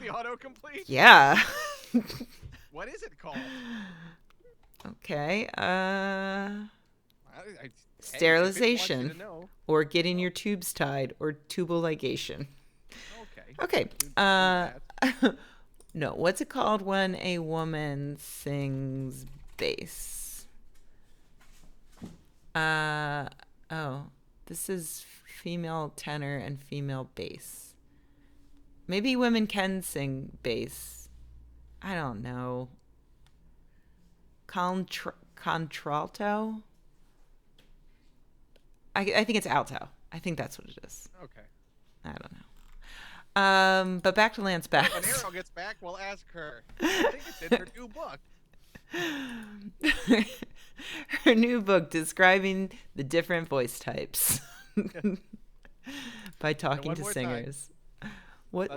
the autocomplete? Yeah. What is it called? Okay. Hey, Sterilization, if it wants you to know. or getting your tubes tied, or tubal ligation. Okay. Okay. Do that. No, what's it called when a woman sings bass? Oh, this is female tenor and female bass. Maybe women can sing bass. I don't know. Contralto? I think it's alto. I think that's what it is. Okay. I don't know. But back to Lance Bass. When Arrow gets back, we'll ask her. I think it's in her new book. Her new book describing the different voice types by talking one to more singers. What?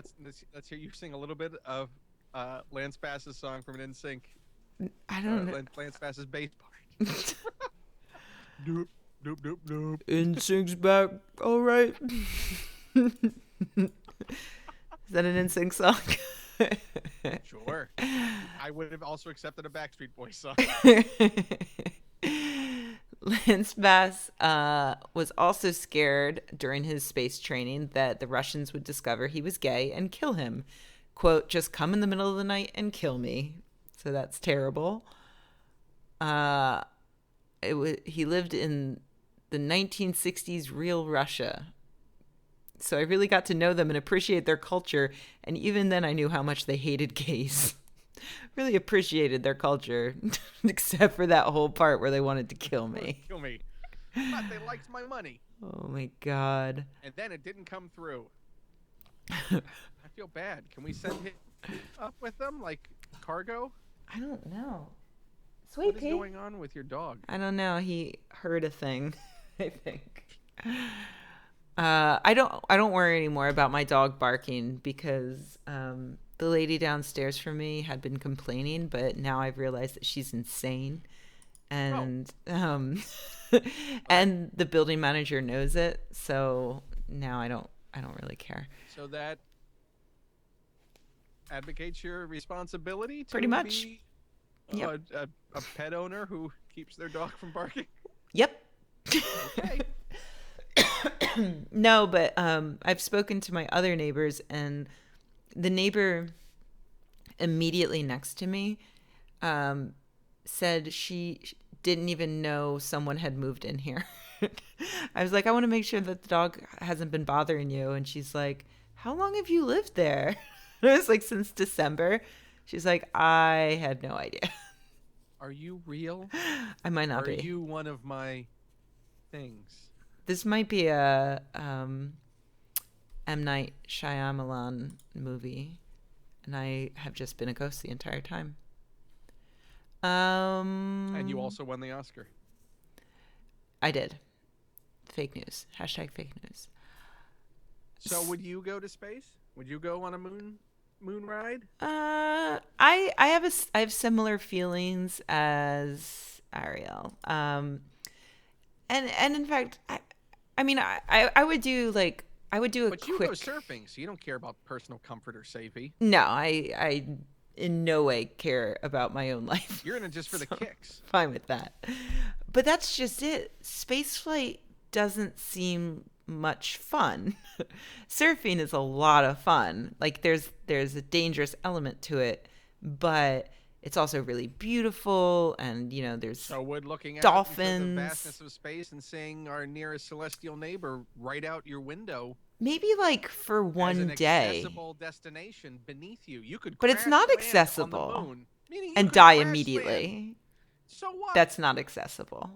Let's hear you sing a little bit of Lance Bass's song from an NSYNC. I don't know. Lance Bass's bass part. Doop, doop, doop, doop. NSYNC's back. All right. Is that an NSYNC song? Sure. I would have also accepted a Backstreet Boys song. Lance Bass was also scared during his space training that the Russians would discover he was gay and kill him. Quote, just come in the middle of the night and kill me. So that's terrible. He lived in the 1960s real Russia. So I really got to know them and appreciate their culture. And even then I knew how much they hated gays. Really appreciated their culture, except for that whole part where they wanted to kill me. Kill me. But they liked my money. Oh my God. And then it didn't come through. I feel bad. Can we send him up with them, like cargo? I don't know. What Sweet is Pea. going on with your dog? I don't know. He heard a thing, I think. I don't worry anymore about my dog barking because the lady downstairs from me had been complaining, but now I've realized that she's insane, and and the building manager knows it. So now I don't really care. So that advocates your responsibility to Pretty much. be Yep. a pet owner who keeps their dog from barking. Yep. Okay. No, but I've spoken to my other neighbors, and the neighbor immediately next to me said she didn't even know someone had moved in here. I was like, I want to make sure that the dog hasn't been bothering you. And she's like, how long have you lived there? And I was like, since December. She's like, I had no idea. Are you real? I might not Are be. you one of my things? This might be a M. Night Shyamalan movie, and I have just been a ghost the entire time. And you also won the Oscar. I did. Fake news. Hashtag fake news. So would you go to space? Would you go on a moon ride? I have similar feelings as Ariel. And in fact, I mean, I would do like I would do a But quick. you go surfing, so you don't care about personal comfort or safety. No, I in no way care about my own life. You're in it just for the kicks. Fine with that. But that's just it. Spaceflight doesn't seem much fun. Surfing is a lot of fun. Like there's a dangerous element to it, but it's also really beautiful, and you know there's So would looking out dolphins. into the vastness of space and seeing our nearest celestial neighbor right out your window maybe like for as one an day, accessible destination beneath you. You could but it's crash not land accessible on the moon, meaning you and could die crash land. immediately. So what? That's not accessible.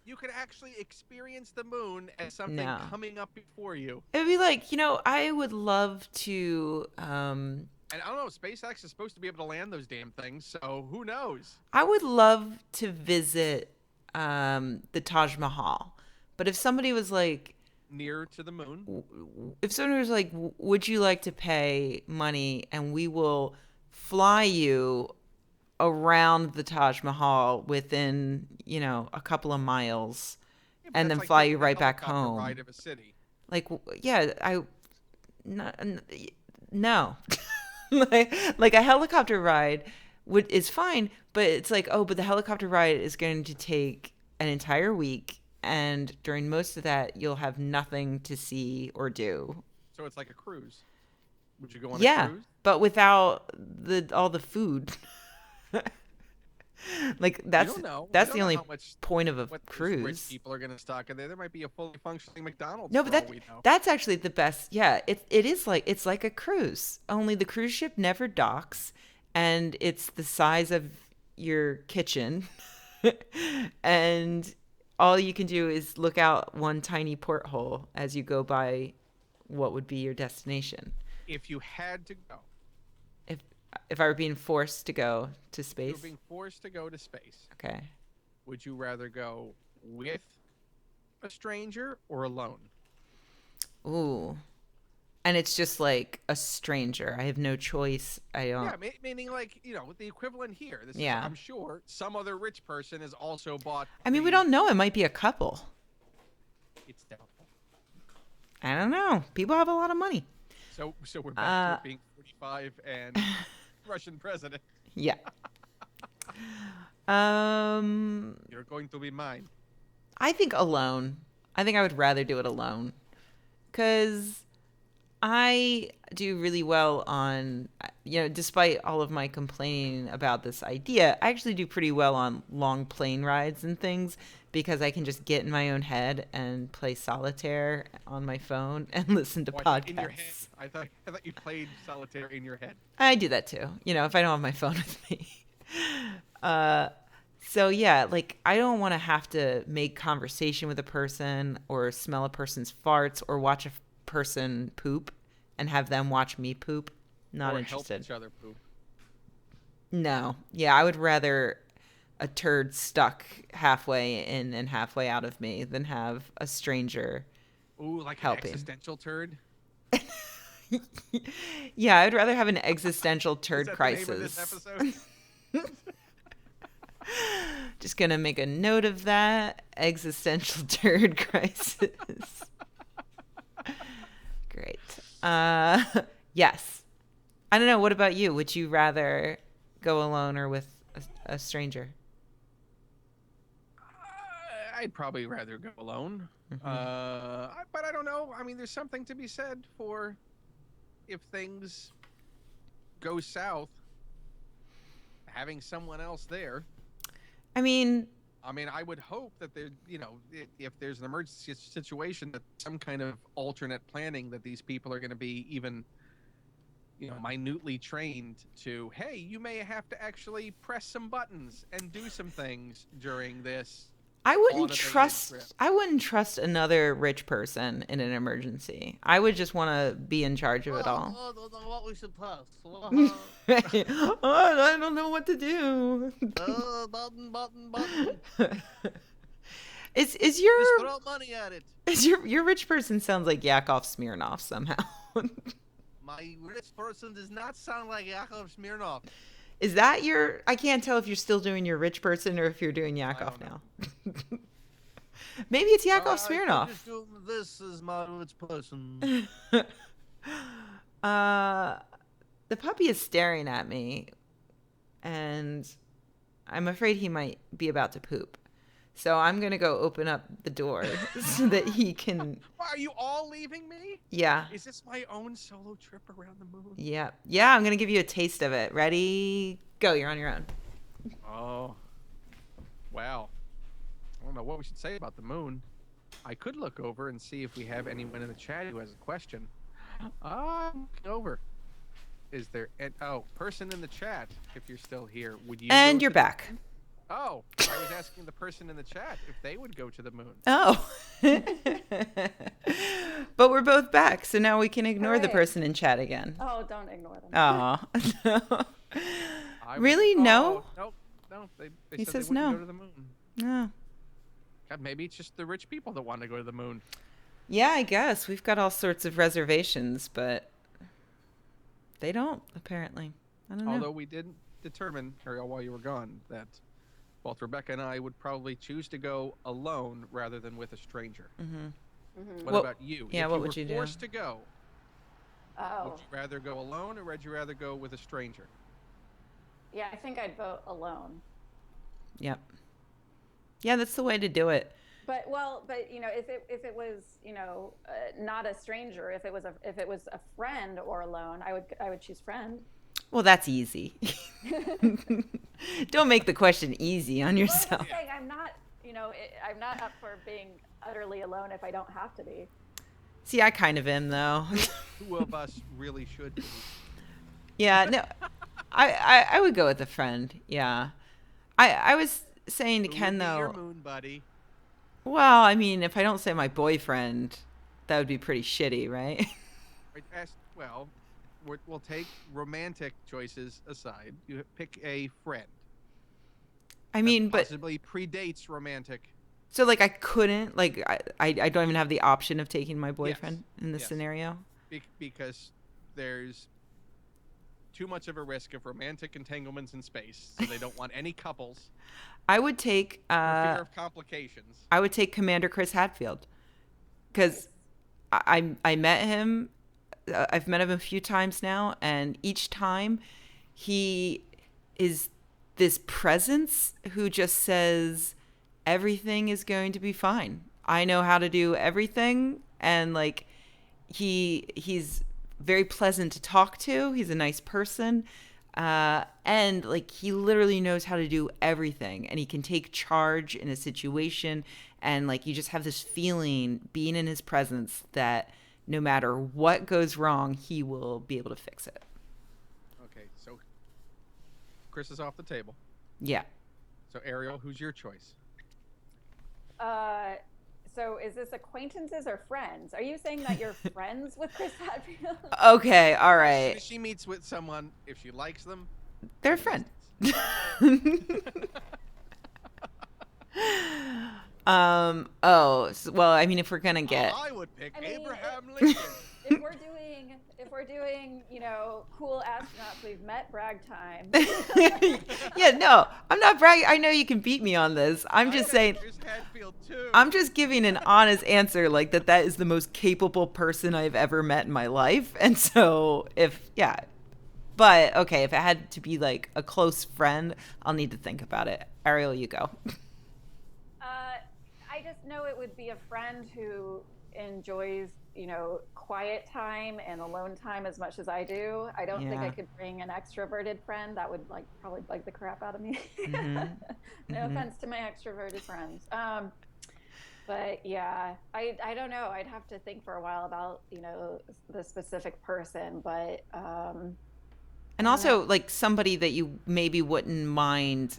You could actually experience the moon as something No. coming up before you. It would be like, I would love to And I don't know, SpaceX is supposed to be able to land those damn things, so who knows? I would love to visit the Taj Mahal. But if somebody was like, Near to the moon. if someone was like, would you like to pay money and we will fly you around the Taj Mahal within, a couple of miles, Yeah, but and that's then like fly taking you a right back helicopter home. ride of a city. Like, yeah, no. like a helicopter ride is fine, but it's like, oh, but the helicopter ride is going to take an entire week, and during most of that, you'll have nothing to see or do. So it's like a cruise. Would you go on a Yeah, cruise? but without all the food. Like We don't know. We that's don't the know only how much point of a what those rich cruise. people are going to stock in there. There might be a fully functioning McDonald's No, for but all we know. that's actually the best. Yeah, it is like it's like a cruise. Only the cruise ship never docks, and it's the size of your kitchen, and all you can do is look out one tiny porthole as you go by what would be your destination. If you had to go, If if I were being forced to go to if you were space, being forced to go to space, okay. would you rather go with a stranger or alone? Ooh. And it's just like a stranger. I have no choice. I don't. Yeah, meaning like, the equivalent here. This is, Yeah. I'm sure some other rich person has also bought I mean, we don't know. It might be a couple. It's doubtful. I don't know. People have a lot of money. So we're back to it being 45 and Russian president. Yeah. You're going to be mine. I think alone. I think I would rather do it alone. Because I do really well on, despite all of my complaining about this idea, I actually do pretty well on long plane rides and things because I can just get in my own head and play solitaire on my phone and listen to I podcasts. thought in your head. I thought you played solitaire in your head. I do that too, if I don't have my phone with me. So yeah, like I don't want to have to make conversation with a person or smell a person's farts or watch a person poop and have them watch me poop. Not or interested. help each other poop. No. Yeah, I would rather a turd stuck halfway in and halfway out of me than have a stranger. Ooh, like helping. An existential turd? Yeah, I'd rather have an existential turd Is that crisis. the name of this episode? Just gonna make a note of that. Existential turd crisis. Great. Yes. I don't know. What about you? Would you rather go alone or with a stranger? I'd probably rather go alone. Mhm. But I don't know. I mean, there's something to be said for if things go south, having someone else there. I mean, I would hope that there, if there's an emergency situation, that some kind of alternate planning that these people are going to be even, minutely trained to, hey, you may have to actually press some buttons and do some things during this. I wouldn't automated trust. trip. I wouldn't trust another rich person in an emergency. I would just want to be in charge of it all. I don't know what we should press. Oh, I don't know what to do. Button. Is Just your throw money at it. your rich person sounds like Yakov Smirnoff somehow? My rich person does not sound like Yakov Smirnoff. Is that your? I can't tell if you're still doing your rich person or if you're doing Yakov don't now. Maybe it's Yakov I'm Smirnoff. just doing this as my rich person. The puppy is staring at me, and I'm afraid he might be about to poop. So I'm gonna go open up the door so that he can. Why, are you all leaving me? Yeah. Is this my own solo trip around the moon? Yeah. Yeah. I'm gonna give you a taste of it. Ready? Go. You're on your own. Oh, wow. I don't know what we should say about the moon. I could look over and see if we have anyone in the chat who has a question. I'm looking over. Is there person in the chat? If you're still here, would you? And go you're to- back. Oh, I was asking the person in the chat if they would go to the moon. Oh. But we're both back, so now we can ignore the Hooray. person in chat again. Oh, don't ignore them. Aw. I Really? would- No? Nope. No. They He said says they wouldn't no. go to the moon. Oh. God, maybe it's just the rich people that want to go to the moon. Yeah, I guess. We've got all sorts of reservations, but they don't, apparently. I don't know. Although we didn't determine, Ariel, while you were gone, that both Rebecca and I would probably choose to go alone rather than with a stranger. Mm-hmm. What Well, about you? yeah, If what you would were you do? forced to go, would Oh, you rather go alone or would you rather go with a stranger? yeah, I think I'd vote alone. Yep. Yeah, that's the way to do it. But if it was not a stranger, if it was a friend or alone, I would choose friend. Well, that's easy. Don't make the question easy on Well, I'm yourself. just saying I'm not up for being utterly alone if I don't have to be. See, I kind of am though. Who of us really should be? Yeah, no, I would go with a friend. Yeah, I was saying to Who Ken would be your though. moon buddy? Well, I mean, if I don't say my boyfriend, that would be pretty shitty, right? Well, we'll take romantic choices aside. You pick a friend. I mean, that but possibly predates romantic. so like I couldn't like I don't even have the option of taking my boyfriend in this Yes. scenario. Because there's too much of a risk of romantic entanglements in space, so they don't want any couples I would take for fear of complications. I would take Commander Chris Hadfield because I met him. I've met him a few times now, and each time he is this presence who just says everything is going to be fine. I know how to do everything, and like he's very pleasant to talk to. He's a nice person. And like he literally knows how to do everything, and he can take charge in a situation, and like you just have this feeling being in his presence that no matter what goes wrong, he will be able to fix it. Okay, so Chris is off the table. Yeah. So Ariel, who's your choice? So is this acquaintances or friends? Are you saying that you're friends with Chris Hadfield? Okay, all right. If she meets with someone, if she likes them, They're a friend. Well, I mean, if we're gonna get I would pick I mean, Abraham Lincoln. If we're doing, cool astronauts we've met brag time. yeah, no, I'm not bragging. I know you can beat me on this. I'm just saying, There's Hadfield too. I'm just giving an honest answer, like that is the most capable person I've ever met in my life. And so but okay, if it had to be like a close friend, I'll need to think about it. Ariel, you go. I just know it would be a friend who enjoys, quiet time and alone time as much as I do. I don't think I Yeah. could bring an extroverted friend. That would probably bug the crap out of me. Mhm. No Mhm. offense to my extroverted friends. But yeah, I don't know. I'd have to think for a while about, the specific person, but And also like somebody that you maybe wouldn't mind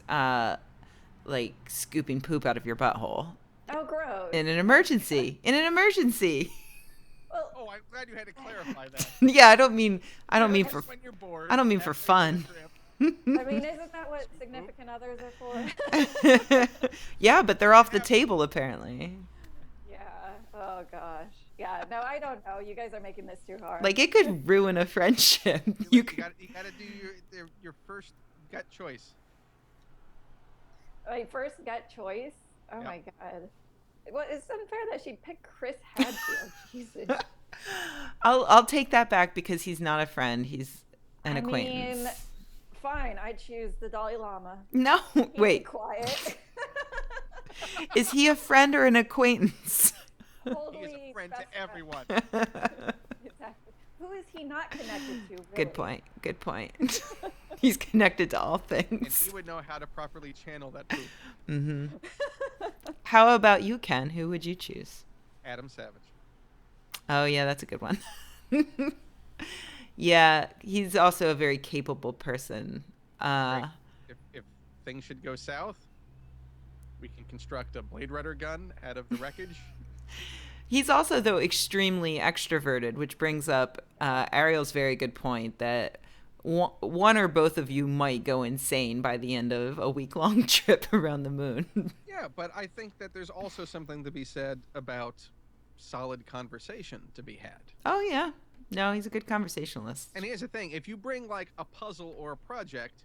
like scooping poop out of your butthole oh, gross. in an emergency. In an emergency. Well, Oh, I'm glad you had to clarify that. Yeah, I don't mean for When you're bored, I don't mean for after fun. your trip. I mean, isn't that what significant others are for? Yeah, but they're off the table apparently. Yeah. Oh gosh. Yeah. No, I don't know. You guys are making this too hard. Like it could ruin a friendship. You got to do your first gut choice. My first gut choice. Oh Yep. my god. Well, it's unfair that she picked Chris Hadfield. Jesus. I'll take that back because he's not a friend. He's an I acquaintance. mean, fine. I choose the Dalai Lama. No, He'd be wait. quiet. Is he a friend or an acquaintance? He is Totally a friend to specify. everyone. Exactly. Who is he not connected to? Really? Good point. Good point. He's connected to all And things. he would know how to properly channel that poop. Hmm. How about you, Ken? Who would you choose? Adam Savage. Oh, yeah, that's a good one. Yeah, he's also a very capable person. Great. If things should go south, we can construct a Blade Runner gun out of the wreckage. He's also, though, extremely extroverted, which brings up Ariel's very good point that one or both of you might go insane by the end of a week-long trip around the moon. Yeah, but I think that there's also something to be said about solid conversation to be had. Oh, yeah. No, he's a good conversationalist. And here's the thing, if you bring like a puzzle or a project,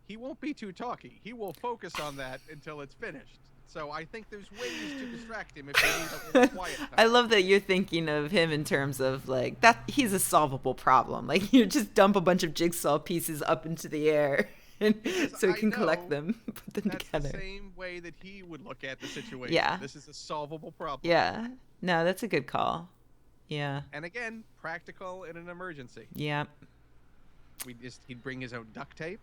he won't be too talky. He will focus on that until it's finished. So I think there's ways to distract him if you need a little quiet time. I love that you're thinking of him in terms of like that he's a solvable problem. Like you just dump a bunch of jigsaw pieces up into the air so he can collect them, put them That's together. the same way that he would look at the situation. Yeah. This is a solvable problem. Yeah. No, that's a good call. Yeah. And again, practical in an emergency. Yeah. He'd bring his own duct tape.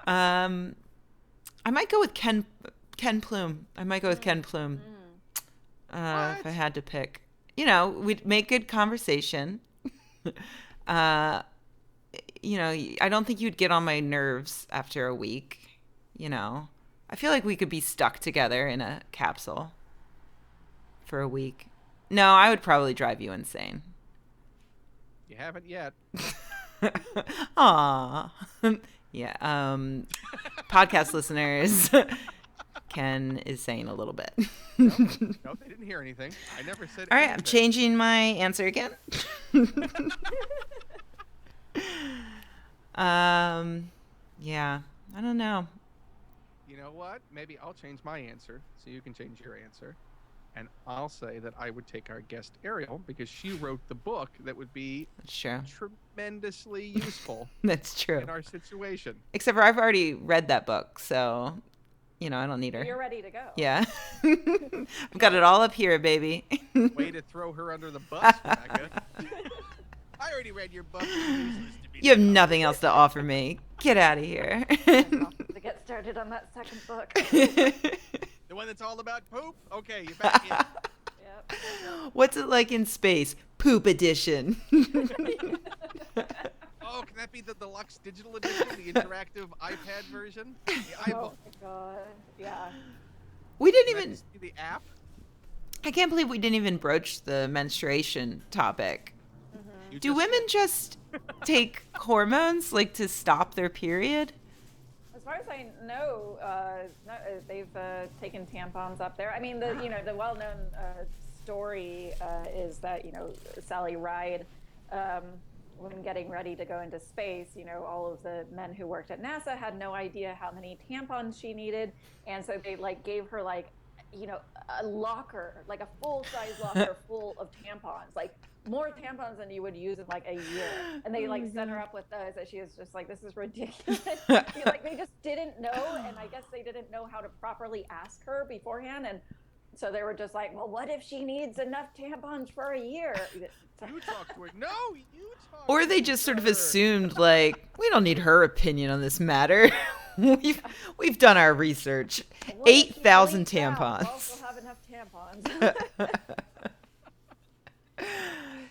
I might go with Ken Plume. I might go with Ken Plume. If I had to pick. You know, we'd make good conversation. You know, I don't think you'd get on my nerves after a week. You know, I feel like we could be stuck together in a capsule for a week. No, I would probably drive you insane. You haven't yet. Aw. Yeah. Podcast listeners, Ken is saying a little bit. Nope, they didn't hear anything. I never said All right, anything. I'm changing my answer again. Yeah, I don't know. You know what? Maybe I'll change my answer so you can change your answer. And I'll say that I would take our guest Ariel because she wrote the book that would be That's true. tremendously useful That's true. in our situation. Except for I've already read that book, so you know I don't need her. You're ready to go. Yeah, I've got it all up here, baby. Way to throw her under the bus, Rebecca. I already read your book. You have nothing else to offer me. Get out of here. To get started on that second book. The one that's all about poop? Okay, you're back in. Yep. What's it like in space? Poop edition. Oh, can that be the deluxe digital edition, the interactive iPad version? The Oh iBook. my god. Yeah. We didn't Can that even. just be the app? I can't believe we didn't even broach the menstruation topic. You Do just women said- just take hormones like to stop their period? As far as I know, they've taken tampons up there. I mean, the well-known story is that Sally Ride, when getting ready to go into space, all of the men who worked at NASA had no idea how many tampons she needed, and so they gave her a locker, like a full-size locker full of tampons, like more tampons than you would use in a year, and they sent her up with those, and she was just like, this is ridiculous. They just didn't know, and I guess they didn't know how to properly ask her beforehand, and so they were just like, well, what if she needs enough tampons for a year? You talk to her. No, you talk Or they to just sort of her. assumed like we don't need her opinion on this matter. we've done our research. What if she 8,000 bleeds out? tampons. Also have enough tampons.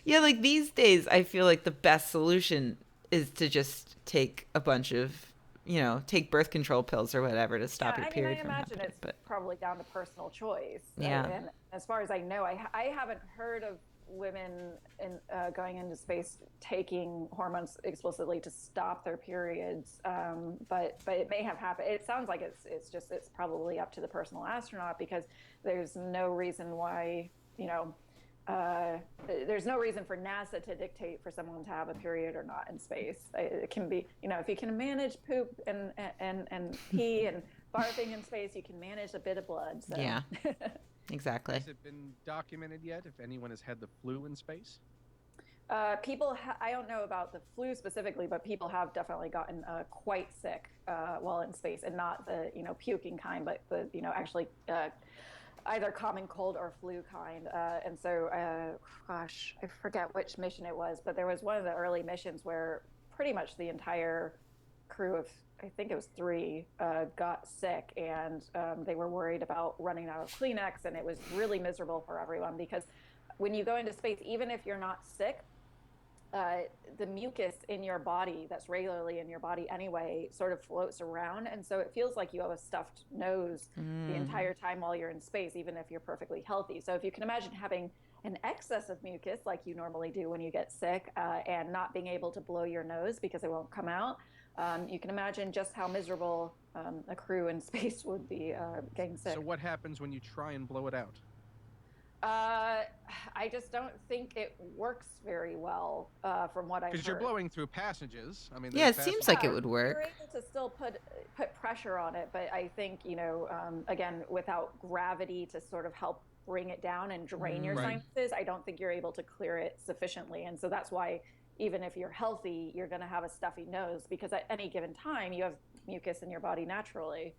Yeah, like these days, I feel like the best solution is to just take a bunch of, take birth control pills or whatever to stop your period I from imagine happening. it's But probably down to personal choice. Yeah. And as far as I know, I haven't heard of women going into space taking hormones explicitly to stop their periods. But it may have happened. It sounds like it's probably up to the personal astronaut, because there's no reason why, there's no reason for NASA to dictate for someone to have a period or not in space. It can be, if you can manage poop and pee and barfing in space, you can manage a bit of blood. So. Yeah. Exactly. Has it been documented yet if anyone has had the flu in space? People, I don't know about the flu specifically, but people have definitely gotten quite sick while in space, and not the puking kind, but the actually either common cold or flu kind. And so, gosh, I forget which mission it was, but there was one of the early missions where pretty much the entire crew of, I think it was 3, got sick, and they were worried about running out of Kleenex, and it was really miserable for everyone, because when you go into space, even if you're not sick, the mucus in your body that's regularly in your body anyway sort of floats around, and so it feels like you have a stuffed nose the entire time while you're in space, even if you're perfectly healthy. So if you can imagine having an excess of mucus like you normally do when you get sick, and not being able to blow your nose because it won't come out, you can imagine just how miserable a crew in space would be getting sick. So what happens when you try and blow it out? I just don't think it works very well from what I've heard. Because you're blowing through passages. I mean, Yeah, there's it seems passages- like it would work. You're able to still put pressure on it, but I think, again, without gravity to sort of help bring it down and drain your Right. sinuses, I don't think you're able to clear it sufficiently. And so that's why even if you're healthy, you're going to have a stuffy nose, because at any given time you have mucus in your body naturally.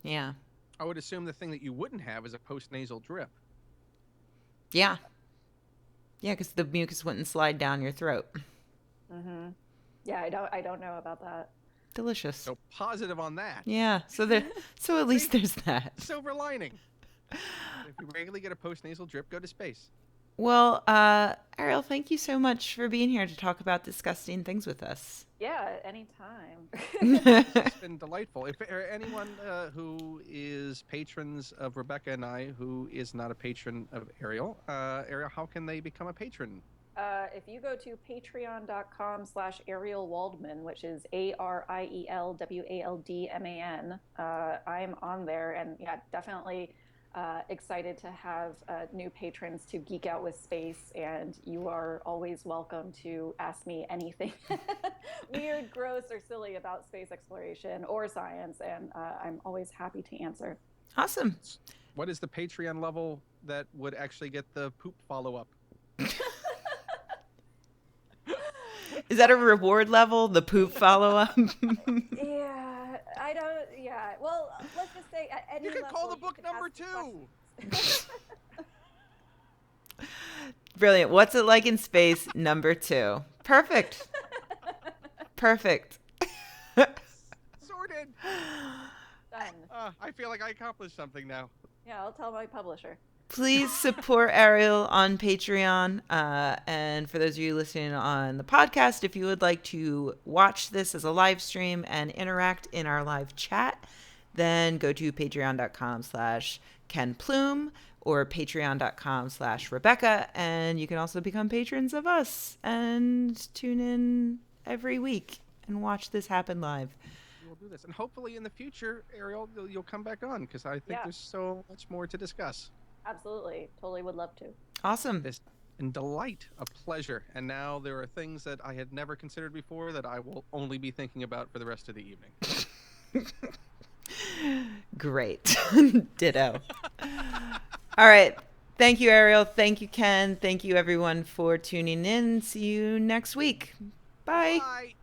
Yeah. I would assume the thing that you wouldn't have is a post-nasal drip. Yeah. Yeah, because the mucus wouldn't slide down your throat. Mm-hmm. Yeah, I don't know about that. Delicious. So positive on that. Yeah. So at least there's that. Silver lining. If you regularly get a post-nasal drip, go to space. Well, Ariel, thank you so much for being here to talk about disgusting things with us. Yeah, anytime. It's been delightful. If anyone who is patrons of Rebecca and I, who is not a patron of Ariel, how can they become a patron? If you go to patreon.com/Ariel Waldman, which is ArielWaldman, I'm on there, and yeah, definitely excited to have new patrons to geek out with space, and you are always welcome to ask me anything weird, gross, or silly about space exploration or science, and I'm always happy to answer. Awesome. What is the Patreon level that would actually get the poop follow-up? Is that a reward level? The poop follow-up? Yeah, I don't. Yeah, well, let's just say at any You could level, call the you book can number ask 2. questions. Brilliant. What's it like in space? Number 2. Perfect. Perfect. Sorted. Done. I feel like I accomplished something now. Yeah, I'll tell my publisher. Please support Ariel on Patreon. And for those of you listening on the podcast, if you would like to watch this as a live stream and interact in our live chat, then go to patreon.com/Ken Plume or patreon.com/Rebecca. And you can also become patrons of us and tune in every week and watch this happen live. We'll do this. And hopefully in the future, Ariel, you'll come back on, because I think Yeah. there's so much more to discuss. Absolutely. Totally would love to. Awesome. This and delight, a pleasure. And now there are things that I had never considered before that I will only be thinking about for the rest of the evening. Great. Ditto. All right. Thank you, Ariel. Thank you, Ken. Thank you, everyone, for tuning in. See you next week. Bye. Bye.